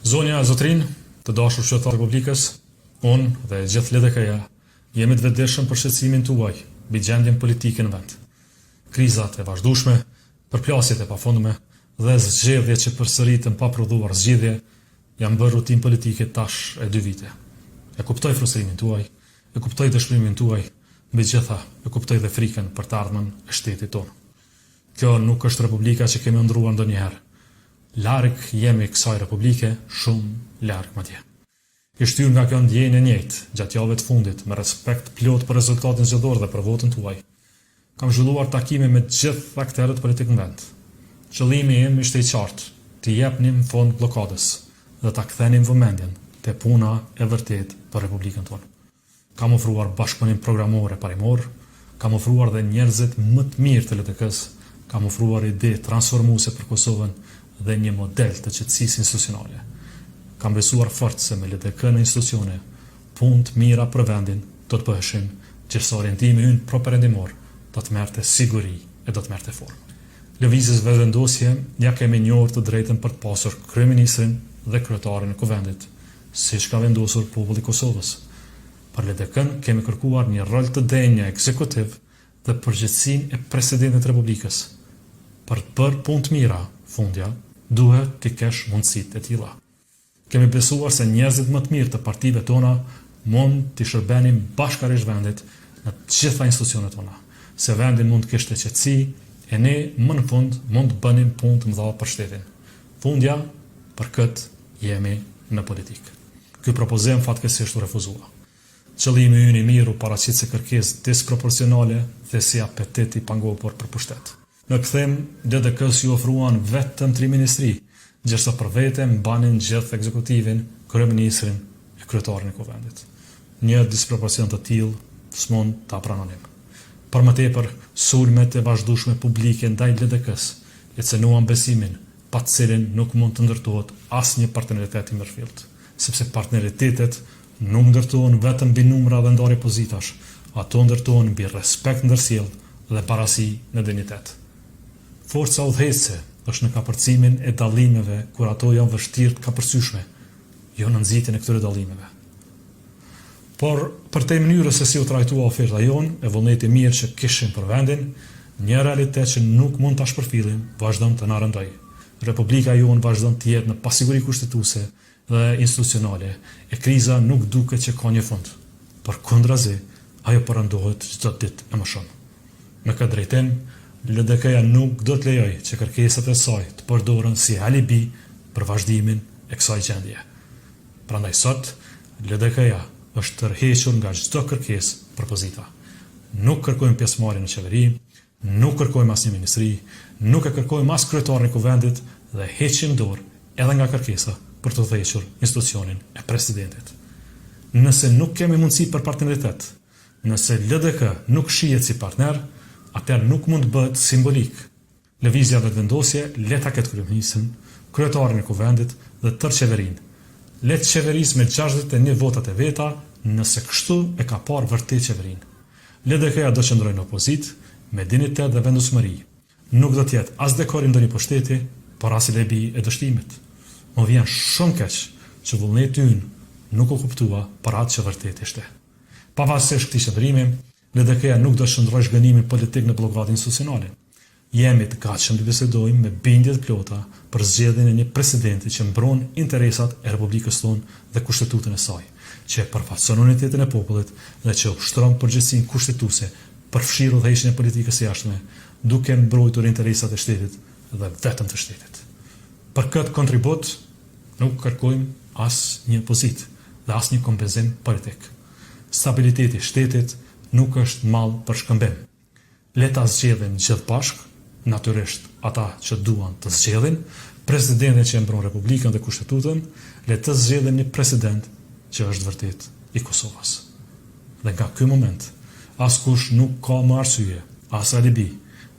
Zonja e Zotrin, të dashur qytetarë të Republikës, unë dhe gjithë LDK-ja jemi të vetëdijshëm për shqetësimin tuaj mbi gjendjen politike në vend. Krizat e vazhdueshme, përplasjet e pafundme dhe zgjedhjet që përsëritën pa prodhuar zgjidhje janë bërë rutinë politike tash e 2 vite. E kuptoj frustrimin tuaj, e kuptoj dëshpërimin tuaj, mbi gjitha e kuptoj dhe frikën për të ardhmen e shtetit tonë. Kjo nuk është Republika që kemi ndruar ndonjëherë. Larg jemi kësaj Republike, shumë larg madje. I shtyr nga kjo ndjenjë e njëjtë gjatë javëve të fundit me respekt plot për rezultatin zgjedhor dhe për votën tuaj. Kam zhvilluar takime me të gjithë aktorët politik në vend. Qëllimi im ishte i qartë, të jepnim fond blokadës dhe ta kthenim vëmendjen te puna e vërtet për Republikën tonë. Kam ofruar bashkëpunim programor e parimor, kam ofruar dhe njerëzit më të mirë të LDK-s, kam ofruar ide transformuese për Kosovën dhe një model të qetësisë institucionale. Kam besuar fort se me LDK në institucione, punë të mira për vendin do të bëheshin, gjithse orientimi ynë properendimor do të merrte siguri e do të merrte formë. Lëvizjes vendosje ja kemi njohur të drejtën për të pasur kryeministrin dhe kryetarin e kuvendit, siç ka vendosur populli i Kosovës. Për LDK-n kemi kërkuar një rol të denjë ekzekutiv dhe përgjegjësinë e presidentit të Republikës. Për të bërë punë të mira, fundja, duhet të kesh mundësitë e tilla. Kemi besuar se njerëzit më të mirë të partive tona mund të shërbenin bashkërisht vendit në të gjitha institucionet tona, se vendin mund të kishte qetësi e ne më në fund mund të bënim punë të mëdha për shtetin. Fundja, për këtë jemi në politikë. Ky propozim fatkeqësisht u refuzua. Qëllimi ynë i mirë u paraqit si kërkesë disproporcionale dhe si apetit i pangovur për pushtet. Në kthim, LDK-s ju ofruan vetëm 3 ministri, ndërsa për vete mbanin gjithë ekzekutivin, kryeministrin e kryetarin e kuvendit. Një disproporcion të tillë s'mund ta pranonim. Për më tepër, sulmet e vazhdueshme publike ndaj LDK-s e cënuan besimin, pa të cilin nuk mund të ndërtohet asnjë partneritet i mirëfillt, sepse partneritetet nuk ndërtohen vetëm mbi numra dhe ndarje pozitash, ato ndërtohen mbi respekt ndërsjellë dhe parasi në dinjitet. Forca udhëheqëse është në kapërcimin e dallimeve kur ato janë vështirë të kapërcyeshme, jo në nxitjen e këtyre dallimeve. Por për te mënyrës se si u trajtua oferta jonë e vullneti mirë që kishim për vendin, një realitet që nuk mund ta shpërfillim vazhdon të na rëndoj. Republika jonë vazhdon të jetë në pasiguri kushtetuese dhe institucionale, e kriza nuk duket që ka një fund. Përkundrazi, ajo përëndohet çdo ditë e më shumë. Në këtë drejtim, LDK-ja nuk do të lejoj që kërkesat e saj të përdoren si alibi për vazhdimin e kësaj gjendje. Prandaj sot, LDK-ja është tërhequr nga çdo kërkesë për pozita. Nuk kërkojmë pjesëmarrje në qeveri, nuk kërkojmë asnjë ministri, nuk e kërkojmë as kryetarin e kuvendit dhe heqim dorë edhe nga kërkesa për të udhëhequr institucionin e presidentit. Nëse nuk kemi mundësi për partneritet, nëse LDK nuk shihet si partner, atëherë nuk mund të bëhet simbolik. Lëvizja dhe vendosje le ta ketë kryeministrin, kryetarin e kuvendit dhe tërë qeverinë. Le të qeverisë me 61 votat e veta, nëse kështu e ka parë vërtet qeverinë. LDK-ja do qëndrojë në opozit me dinitet dhe vendosmëri. Nuk do të jetë as dekori ndonjë pushteti, por as lebi e dështimit. Më vjen shumë keq që vullneti ynë nuk u kuptua për atë që vërtet ishte. Pavarësisht këtij qëndrimi, LDK-ja nuk do shndrojë zhgënimin politik në blokadën institucionale. Jemi të gatshëm të bisedojmë me bindje të plota për zgjedhjen e një presidenti që mbron interesat e Republikës tonë dhe kushtetutën e saj, që e përfaqëson unitetin e popullit dhe që ushtron përgjegjësinë kushtetuese përfshirë udhëheqjen e politikës së jashtme, duke mbrojtur interesat e shtetit dhe vetëm të shtetit. Për këtë kontribut nuk kërkojmë asnjë pozitë dhe asnjë kompenzim politik. Stabiliteti i shtetit nuk është mall për shkëmbim. Le ta zgjedhin gjithë bashkë, natyrisht ata që duan të zgjedhin, presidentin që mbron Republikën dhe Kushtetutën, le të zgjedhin një president që është vërtet i Kosovës. Dhe nga ky moment, askush nuk ka më arsye, as alibi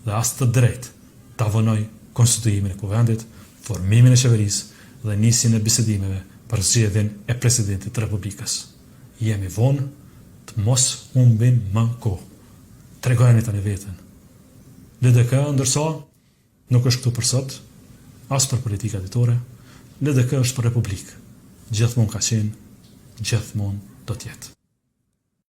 dhe as të drejtë ta vonoj konstituimin e kuvendit, formimin e qeverisë dhe nisjen e bisedimeve për zgjedhjen e presidentit të Republikës. Jemi vonë të mos humbin më kohë. Tregojeni tani veten. LDK ndërsa nuk është këtu për sot, as për politika ditore, LDK është për Republikë. Gjithmonë ka qenë, gjithmonë do t'jetë.